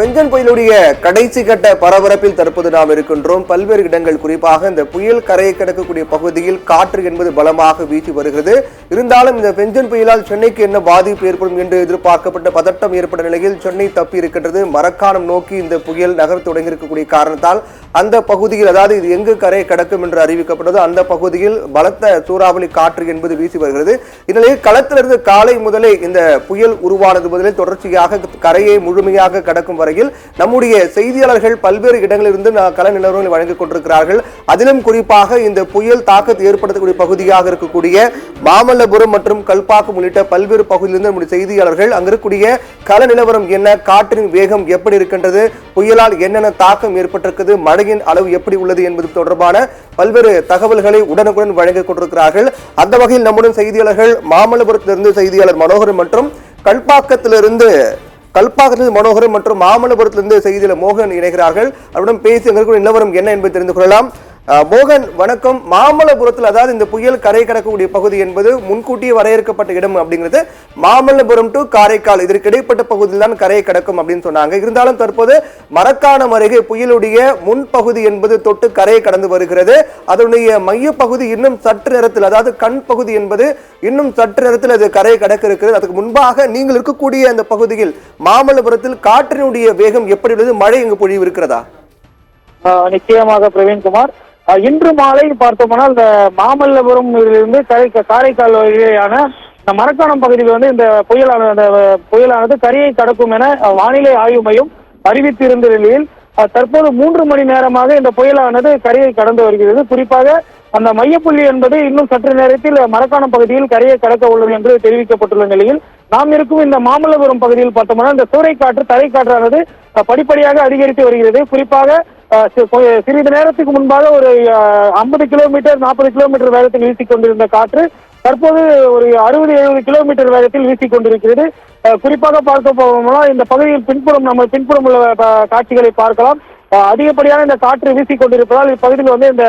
Benjen புயலுடைய கடைசி கட்ட பரபரப்பில் தற்போது நாம் இருக்கின்றோம். பல்வேறு இடங்கள், குறிப்பாக இந்த புயல் கரையை கடக்கக்கூடிய பகுதியில் காற்று என்பது பலமாக வீசி வருகிறது. இருந்தாலும் இந்த பெஞ்சன் புயலால் சென்னைக்கு என்ன பாதிப்பு ஏற்படும் என்று எதிர்பார்க்கப்பட்ட பதட்டம் ஏற்பட்ட நிலையில் சென்னை தப்பி இருக்கின்றது. மரக்காணம் நோக்கி இந்த புயல் நகர் தொடங்கி இருக்கக்கூடிய காரணத்தால் அந்த பகுதியில், அதாவது இது எங்கு கரையை கடக்கும் என்று அறிவிக்கப்பட்டதோ அந்த பகுதியில் பலத்த சூறாவளி காற்று என்பது வீசி வருகிறது. இந்நிலையில் களத்திலிருந்து காலை முதலே இந்த புயல் உருவானது முதலே தொடர்ச்சியாக கரையை முழுமையாக கடக்கும் வரையில் நம்முடைய செய்தியாளர்கள் பல்வேறு இடங்களிலிருந்து கள நிலவரங்களை வழங்கிக் கொண்டிருக்கிறார்கள். அதிலும் குறிப்பாக இந்த புயல் தாக்கத்தை ஏற்படுத்தக்கூடிய பகுதியாக இருக்கக்கூடிய மாமல்லபுரம் மற்றும் கல்பாக்கம் உள்ளிட்ட பல்வேறு பகுதியிலிருந்து நம்முடைய செய்தியாளர்கள் அங்கு இருக்கக்கூடிய கள நிலவரம் என்ன, காற்றின் வேகம் எப்படி இருக்கின்றது, புயலால் என்னென்ன தாக்கம் ஏற்பட்டிருக்கிறது, மழையின் அளவு எப்படி உள்ளது என்பது தொடர்பான பல்வேறு தகவல்களை உடனுக்குடன் வழங்கிக் கொண்டிருக்கிறார்கள். அந்த வகையில் நம்முடன் செய்தியாளர்கள் மாமல்லபுரத்திலிருந்து செய்தியாளர் மனோகரன் மற்றும் கல்பாக்கத்திலிருந்து மனோகரன் மற்றும் மாமல்லபுரத்திலிருந்து செய்தியாளர் மோகன் இணைகிறார்கள். அவருடன் பேசி நிலவரம் என்ன என்பதை தெரிந்து கொள்ளலாம். மோகன், வணக்கம். மாமல்லபுரத்தில், அதாவது இந்த புயல் கரை கடக்கக்கூடிய பகுதி என்பது முன்கூட்டியே வரையறுக்கப்பட்ட இடம் அப்படிங்கிறது. மாமல்லபுரம் டு காரைக்கால் இதற்கு இடைப்பட்ட பகுதியில் தான் கரையை கடக்கும் அப்படின்னு சொன்னாங்க. இருந்தாலும் தற்போது மரக்காணம் அருகே புயலுடைய முன்பகுதி என்பது தொட்டு கரையை கடந்து வருகிறது. அதனுடைய மைய பகுதி இன்னும் சற்று நேரத்தில், அதாவது கண் பகுதி என்பது இன்னும் சற்று நேரத்தில் அது கரையை கடக்க இருக்கிறது. அதுக்கு முன்பாக நீங்கள் இருக்கக்கூடிய அந்த பகுதியில் மாமல்லபுரத்தில் காற்றினுடைய வேகம் எப்படி உள்ளது, மழை இங்கு பொழிவு இருக்கிறதா? நிச்சயமாக பிரவீன்குமார், இன்று மாலை பார்த்தோம்னா இந்த மாமல்லபுரம் இருந்து காரைக்கால் வழியான மரக்காணம் பகுதியில் இந்த புயலானது கரையை கடக்கும் என வானிலை ஆய்வு மையம் அறிவித்திருந்த நிலையில் தற்போது 3 மணி நேரமாக இந்த புயலானது கரையை கடந்து வருகிறது. குறிப்பாக அந்த மையப்புள்ளி என்பது இன்னும் சற்று நேரத்தில் மரக்காணம் பகுதியில் கரையை கடக்க உள்ளது என்று தெரிவிக்கப்பட்டுள்ள நிலையில் நாம் இருக்கும் இந்த மாமல்லபுரம் பகுதியில் பார்த்தோம்னா இந்த சூறைக்காற்று, தரைக்காற்றானது படிப்படியாக அதிகரித்து வருகிறது. குறிப்பாக சிறிது நேரத்துக்கு முன்பாக ஒரு 50 கிலோமீட்டர் 40 கிலோமீட்டர் வேகத்தில் வீசிக் கொண்டிருந்த காற்று தற்போது ஒரு 60-70 கிலோமீட்டர் வேகத்தில் வீசிக் கொண்டிருக்கிறது. குறிப்பாக பார்க்க போனோம்னா இந்த பகுதியில் பின்புறம் உள்ள காட்சிகளை பார்க்கலாம். அதிகப்படியான இந்த காற்று வீசிக் கொண்டிருப்பதால் இப்பகுதியில் இந்த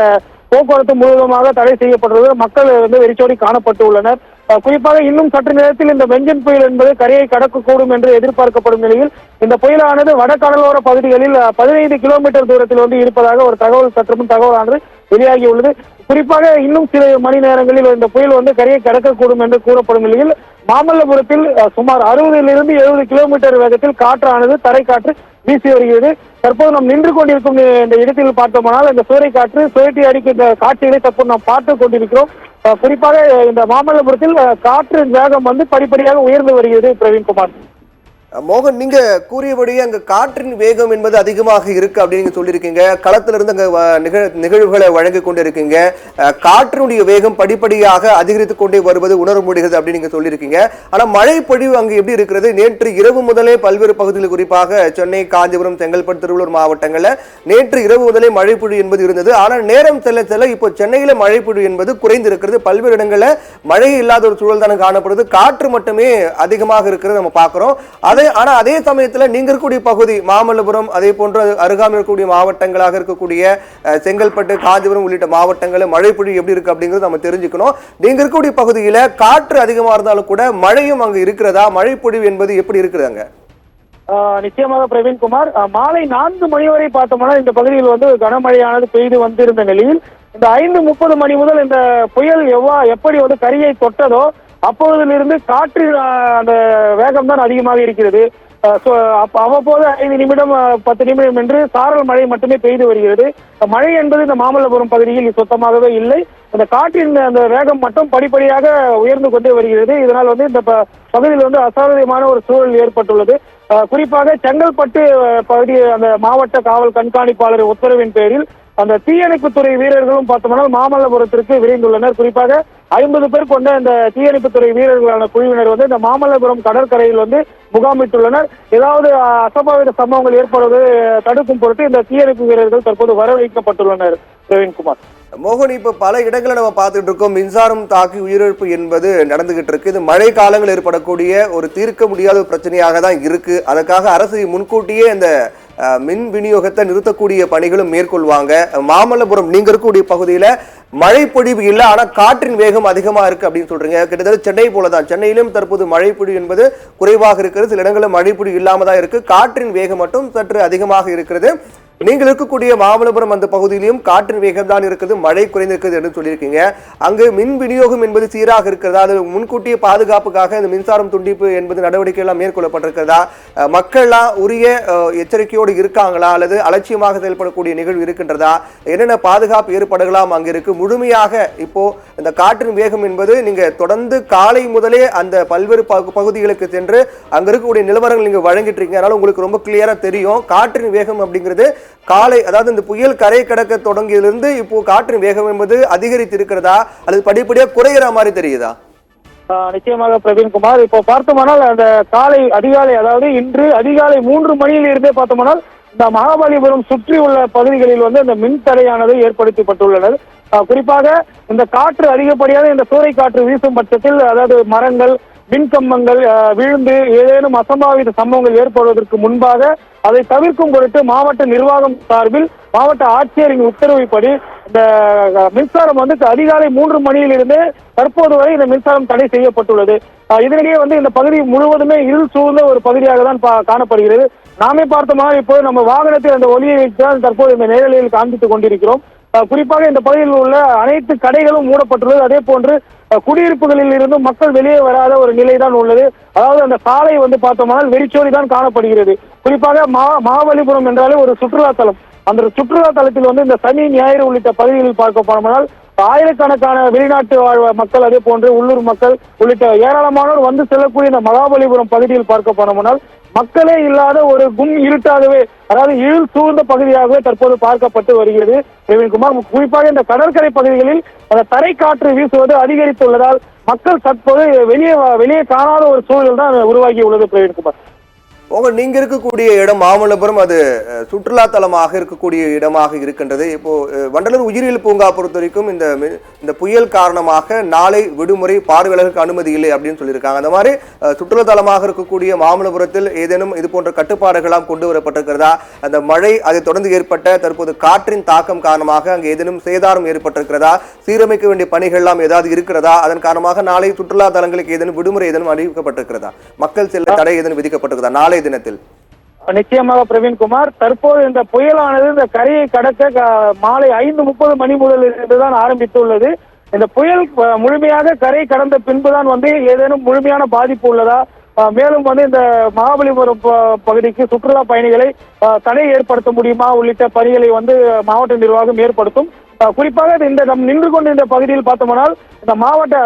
போக்குவரத்து முழுவதுமாக தடை செய்யப்பட்டுள்ளது. மக்கள் வெறிச்சோடி காணப்பட்டு உள்ளனர். குறிப்பாக இன்னும் சற்று நேரத்தில் இந்த பெஞ்சன் புயல் என்பது கரையை கடக்கக்கூடும் என்று எதிர்பார்க்கப்படும் நிலையில் இந்த புயலானது வடகடலோர பகுதிகளில் 15 கிலோமீட்டர் தூரத்தில் இருப்பதாக ஒரு தகவலானது வெளியாகியுள்ளது. குறிப்பாக இன்னும் சில மணி நேரங்களில் இந்த புயல் கரையை கடக்கக்கூடும் என்று கூறப்படும் நிலையில் மாமல்லபுரத்தில் சுமார் 60-70 கிலோமீட்டர் வேகத்தில் காற்றானது, தரைக்காற்று வீசி வருகிறது. தற்போது நாம் நின்று கொண்டிருக்கும் இந்த இடத்தில் பார்த்தோம்னால் இந்த சூறைக்காற்று சுழற்றி அடிக்கின்ற காட்சிகளை தற்போது நாம் பார்த்துக் கொண்டிருக்கிறோம். குறிப்பாக இந்த மாமல்லபுரத்தில் காற்றின் வேகம் படிப்படியாக உயர்ந்து வருகிறது. பிரவீன்குமார், மோகன், நீங்க கூறியபடியே அங்க காற்றின் வேகம் என்பது அதிகமாக இருக்கு அப்படின்னு சொல்லியிருக்கீங்க. களத்திலிருந்து அங்க நிகழ்வுகளை வழங்கி கொண்டிருக்கீங்க. காற்றினுடைய வேகம் படிப்படியாக அதிகரித்துக் கொண்டே வருவது உணர முடிகிறது அப்படின்னு நீங்க சொல்லியிருக்கீங்க. ஆனா மழை பொழிவு அங்கு எப்படி இருக்கிறது? நேற்று இரவு முதலே பல்வேறு பகுதிகளில், குறிப்பாக சென்னை, காஞ்சிபுரம், செங்கல்பட்டு, திருவள்ளூர் மாவட்டங்கள்ல நேற்று இரவு முதலே மழை பொழிவு என்பது இருந்தது. ஆனால் நேரம் செல்ல செல்ல இப்போ சென்னையில மழை பொழிவு என்பது குறைந்து இருக்கிறது. பல்வேறு இடங்கள்ல மழை இல்லாத ஒரு சூழல் தானே காணப்படுது. காற்று மட்டுமே அதிகமாக இருக்கிறது நம்ம பார்க்கிறோம். ஆனா அதே சமயத்துல நீங்க இருக்கக்கூடிய பகுதி மாமல்லபுரம், அதே போன்ற அருகாமையில் இருக்கக்கூடிய மாவட்டங்களாக இருக்கக்கூடிய செங்கல்பட்டு, காஞ்சிபுரம் உள்ளிட்ட மாவட்டங்களில் மழை பொழிவு எப்படி இருக்கு அப்படிங்கிறது நம்ம தெரிஞ்சுக்கணும். நீங்க இருக்கக்கூடிய பகுதியில காற்று அதிகமா இருந்தாலும் கூட மழையும் அங்க இருக்கிறதா? மழை பொழிவு என்பது எப்படி இருக்குதாங்க? நிச்சயமாக பிரவீன்குமார், மாலை 4 மணி வரை பார்த்தோம்னா இந்த பகுதியில் கனமழையானது பெய்து வந்திருந்த நிலையில் இந்த 5:30 மணி முதல் இந்த புயல் எப்படி கரையை தொட்டதோ அப்பொழுதிலிருந்து காற்றின் அந்த வேகம் தான் அதிகமாக இருக்கிறது. அவ்வப்போது 5 நிமிடம் 10 நிமிடம் என்று சாரல் மழை மட்டுமே பெய்து வருகிறது. மழை என்பது இந்த மாமல்லபுரம் பகுதியில் சுத்தமாகவே இல்லை. அந்த காற்றின் அந்த வேகம் மட்டும் படிப்படியாக உயர்ந்து கொண்டே வருகிறது. இதனால் இந்த பகுதியில் அசாதாரணமான ஒரு சூழல் ஏற்பட்டுள்ளது. குறிப்பாக செங்கல்பட்டு பகுதி அந்த மாவட்ட காவல் கண்காணிப்பாளர் உத்தரவின் பேரில் அந்த தீயணைப்புத்துறை வீரர்களும் பார்த்தோம்னா மாமல்லபுரத்திற்கு விரைந்துள்ளனர். குறிப்பாக 50 பேர் கொண்ட இந்த தீயணைப்புத்துறை வீரர்களான குழுவினர் இந்த மாமல்லபுரம் கடற்கரையில் முகாமிட்டுள்ளனர். ஏதாவது அசம்பாவித சம்பவங்கள் ஏற்படுவதை தடுக்கும் பொருட்டு இந்த தீயணைப்பு வீரர்கள் தற்போது வரவழைக்கப்பட்டுள்ளனர். பிரவீன்குமார். மோகன், இப்ப பல இடங்களை நம்ம பார்த்துட்டு இருக்கோம், மின்சாரம் தாக்கி உயிரிழப்பு என்பது நடந்துகிட்டு இருக்கு. இது மழை காலங்கள் ஏற்படக்கூடிய ஒரு தீர்க்க முடியாத ஒரு பிரச்சனையாக தான் இருக்கு. அதற்காக அரசு முன்கூட்டியே இந்த மின் விநியோகத்தை நிறுத்தக்கூடிய பணிகளும் மேற்கொள்வாங்க. மாமல்லபுரம் நீங்க இருக்கக்கூடிய பகுதியில மழை பொழிவு இல்லை, ஆனா காற்றின் வேகம் அதிகமா இருக்கு அப்படின்னு சொல்றீங்க. கிட்டத்தட்ட சென்னை போலதான், சென்னையிலும் தற்போது மழை பொழிவு என்பது குறைவாக இருக்கிறது. சில இடங்களில் மழை பொழிவு இல்லாம தான் இருக்கு, காற்றின் வேகம் மட்டும் சற்று அதிகமாக இருக்கிறது. நீங்கள் இருக்கக்கூடிய மாமல்லபுரம் அந்த பகுதியிலும் காற்றின் வேகம் தான் இருக்குது, மழை குறைந்திருக்கிறது என்று சொல்லியிருக்கீங்க. அங்கு மின் விநியோகம் என்பது சீராக இருக்கிறதா? அது முன்கூட்டிய பாதுகாப்புக்காக இந்த மின்சாரம் துண்டிப்பு என்பது நடவடிக்கை எல்லாம் மேற்கொள்ளப்பட்டிருக்கிறதா? மக்கள்லாம் உரிய எச்சரிக்கையோடு இருக்காங்களா, அல்லது அலட்சியமாக செயல்படக்கூடிய நிகழ்வு இருக்கின்றதா? என்னென்ன பாதுகாப்பு ஏற்பாடுகளாம் அங்கு இருக்கு? முழுமையாக இப்போ இந்த காற்றின் வேகம் என்பது நீங்க தொடர்ந்து காலை முதலே அந்த பல்வேறு பகுதிகளுக்கு சென்று அங்க இருக்கக்கூடிய நிலவரங்கள் நீங்க வழங்கிட்டு இருக்கீங்க, அதனால உங்களுக்கு ரொம்ப கிளியரா தெரியும். காற்றின் வேகம் அப்படிங்கிறது காலை, அதாவது இந்த புயல் கரை கடக்க தொடங்கியதிலிருந்து இப்போ காற்றின் வேகம் என்பது அதிகரித்து இருக்கிறதா, அல்லது படிப்படியாக குறைகிற மாதிரி தெரியுதா? நிச்சயமாக பிரவீன்குமார், இப்போ பார்த்தோம்னால் அந்த அதிகாலை, அதாவது இன்று அதிகாலை 3 மணியில் இருந்தே பார்த்தோம்னால் இந்த மகாபலிபுரம் சுற்றி உள்ள பகுதிகளில் வந்து இந்த மின்தடையானது ஏற்படுத்தப்பட்டுள்ளது. குறிப்பாக இந்த காற்று அதிகப்படியாக இந்த சூறை காற்று வீசும் பட்சத்தில், அதாவது மரங்கள், மின்கம்பங்கள் விழுந்து ஏதேனும் அசம்பாவித சம்பவங்கள் ஏற்படுவதற்கு முன்பாக அதை தவிர்க்கும் பொருட்டு மாவட்ட நிர்வாகம் சார்பில் மாவட்ட ஆட்சியரின் உத்தரவுப்படி இந்த மின்சாரம் வந்து அதிகாலை 3 மணியிலிருந்து தற்போது வரை இந்த மின்சாரம் தடை செய்யப்பட்டுள்ளது. இதனிடையே வந்து இந்த பகுதி முழுவதுமே இருள் சூழ்ந்த ஒரு பகுதியாக தான் காணப்படுகிறது. நாமே பார்த்தோமா இப்போது நம்ம வாகனத்தில் அந்த ஒலியை வைத்து தற்போது இந்த நேரலையில் காண்பித்துக் கொண்டிருக்கிறோம். குறிப்பாக இந்த பகுதியில் உள்ள அனைத்து கடைகளும் மூடப்பட்டுள்ளது. அதே போன்று குடியிருப்புகளில் இருந்து மக்கள் வெளியே வராத ஒரு நிலைதான் உள்ளது. அதாவது அந்த சாலை வந்து பார்த்தோம்னால் வெறிச்சோடி தான் காணப்படுகிறது. குறிப்பாக மகாபலிபுரம் என்றாலே ஒரு சுற்றுலா தலம். அந்த சுற்றுலா தலத்தில் வந்து இந்த சனி ஞாயிறு உள்ளிட்ட பகுதிகளில் பார்க்க போனோம்னால் ஆயிரக்கணக்கான வெளிநாட்டு வாழ் மக்கள், அதே போன்று உள்ளூர் மக்கள் உள்ளிட்ட ஏராளமானோர் வந்து செல்லக்கூடிய இந்த மகாபலிபுரம் பகுதியில் பார்க்க போனோம்னால் மக்களே இல்லாத ஒரு இருட்டாகவே, அதாவது இருள் சூழ்ந்த பகுதியாகவே தற்போது பார்க்கப்பட்டு வருகிறது பிரவீன்குமார். குறிப்பாக இந்த கடற்கரை பகுதிகளில் அந்த தரை காற்று வீசுவது அதிகரித்துள்ளதால் மக்கள் தற்போது வெளியே காணாத ஒரு சூழல் தான் உருவாகி உள்ளது பிரவீன்குமார். நீங்க இருக்கக்கூடிய இடம் மாமல்லபுரம், அது சுற்றுலா தலமாக இருக்கக்கூடிய இடமாக இருக்கின்றது. இப்போ வண்டலூர் உயிரியல் பூங்கா பொறுத்த வரைக்கும் இந்த புயல் காரணமாக நாளை விடுமுறை, பார்வையாளர்களுக்கு அனுமதி இல்லை அப்படின்னு சொல்லியிருக்காங்க. அந்த மாதிரி சுற்றுலா தலமாக இருக்கக்கூடிய மாமல்லபுரத்தில் ஏதேனும் இது போன்ற கட்டுப்பாடுகளாம் கொண்டு வரப்பட்டிருக்கிறதா? அந்த மழை அதை தொடர்ந்து ஏற்பட்ட தற்போது காற்றின் தாக்கம் காரணமாக அங்கு ஏதேனும் சேதாரம் ஏற்பட்டிருக்கிறதா? சீரமைக்க வேண்டிய பணிகள் எல்லாம் ஏதாவது இருக்கிறதா? அதன் காரணமாக நாளை சுற்றுலா தலங்களுக்கு ஏதேனும் விடுமுறை ஏதேனும் அறிவிக்கப்பட்டிருக்கிறதா? மக்கள் செல்ல தடை ஏதேனும் விதிக்கப்பட்டிருக்கிறதா நாளை தினத்தில்? நிச்சயமாக பிரவீன்குமார், தற்போது இந்த புயலானது இந்த கரையை கடக்க மாலை 5:30 மணி முதல் இருந்துதான் ஆரம்பித்துள்ளது. இந்த புயல் முழுமையாக கரை கடந்த பின்புதான் வந்து ஏதேனும் முழுமையான பாதிப்பு உள்ளதா, மேலும் வந்து இந்த மகாபலிபுரம் பகுதிக்கு சுற்றுலா பயணிகளை தடை ஏற்படுத்த முடியுமா உள்ளிட்ட பணிகளை வந்து மாவட்ட நிர்வாகம் ஏற்படுத்தும். குறிப்பாக இந்த நம் நின்று கொண்டு இந்த பகுதியில் பார்த்தோம்னால் இந்த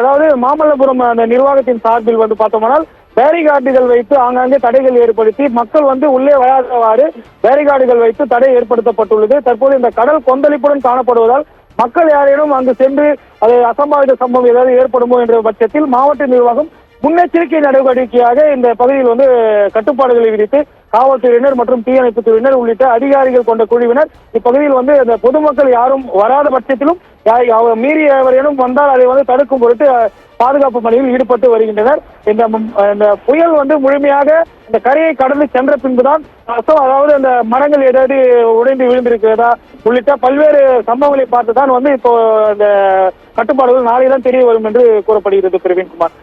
அதாவது மாமல்லபுரம் அந்த நிர்வாகத்தின் சார்பில் வந்து பார்த்தோம்னால் பேரிகார்டுகள் வைத்து ஆங்காங்கே தடைகள் ஏற்படுத்தி மக்கள் வந்து உள்ளே வராதவாறு பேரிகார்டுகள் வைத்து தடை ஏற்படுத்தப்பட்டுள்ளது. தற்போது இந்த கடல் கொந்தளிப்புடன் காணப்படுவதால் மக்கள் யாரேனும் அங்கு சென்று அது அசம்பாவித சம்பவம் ஏதாவது ஏற்படுமோ என்ற பட்சத்தில் மாவட்ட நிர்வாகம் முன்னெச்சரிக்கை நடவடிக்கையாக இந்த பகுதியில் வந்து கட்டுப்பாடுகளை விதித்து காவல்துறையினர் மற்றும் தீயணைப்பு துறையினர் உள்ளிட்ட அதிகாரிகள் கொண்ட குழுவினர் இப்பகுதியில் வந்து இந்த பொதுமக்கள் யாரும் வராத பட்சத்திலும் மீறி எவரேனும் வந்தால் அதை வந்து தடுக்கும் பொருட்டு பாதுகாப்பு பணியில் ஈடுபட்டு வருகின்றனர். இந்த புயல் வந்து முழுமையாக இந்த கரையை கடந்து சென்ற பின்புதான், அதாவது அந்த மரங்கள் ஏதாவது உடைந்து விழுந்திருக்கிறதா உள்ளிட்ட பல்வேறு சம்பவங்களை பார்த்துதான் வந்து இப்போ இந்த கட்டுப்பாடுகள் நாளைதான் தெரிய வரும் என்று கூறப்படுகிறது பிரவீன்குமார்.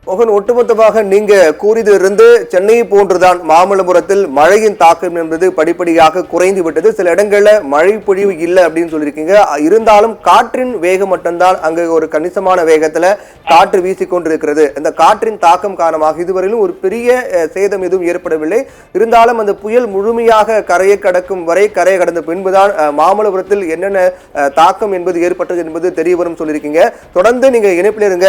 மோகன், ஒட்டுமொத்தமாக நீங்க கூறியதிலிருந்து சென்னையை போன்றுதான் மாமல்லபுரத்தில் மழையின் தாக்கம் என்பது படிப்படியாக குறைந்து விட்டது. சில இடங்கள்ல மழை பொழிவு இல்லை அப்படின்னு சொல்லியிருக்கீங்க. இருந்தாலும் காற்றின் வேகம் மட்டும்தான் அங்கு ஒரு கணிசமான வேகத்துல காற்று வீசிக்கொண்டிருக்கிறது. இந்த காற்றின் தாக்கம் காரணமாக இதுவரையிலும் ஒரு பெரிய சேதம் எதுவும் ஏற்படவில்லை. இருந்தாலும் அந்த புயல் முழுமையாக கரையை கடக்கும் வரை, கரையை கடந்த பின்புதான் மாமல்லபுரத்தில் என்னென்ன தாக்கம் என்பது ஏற்பட்டது என்பது தெரிய வரும் சொல்லியிருக்கீங்க. தொடர்ந்து நீங்க இணைப்பில் இருங்க.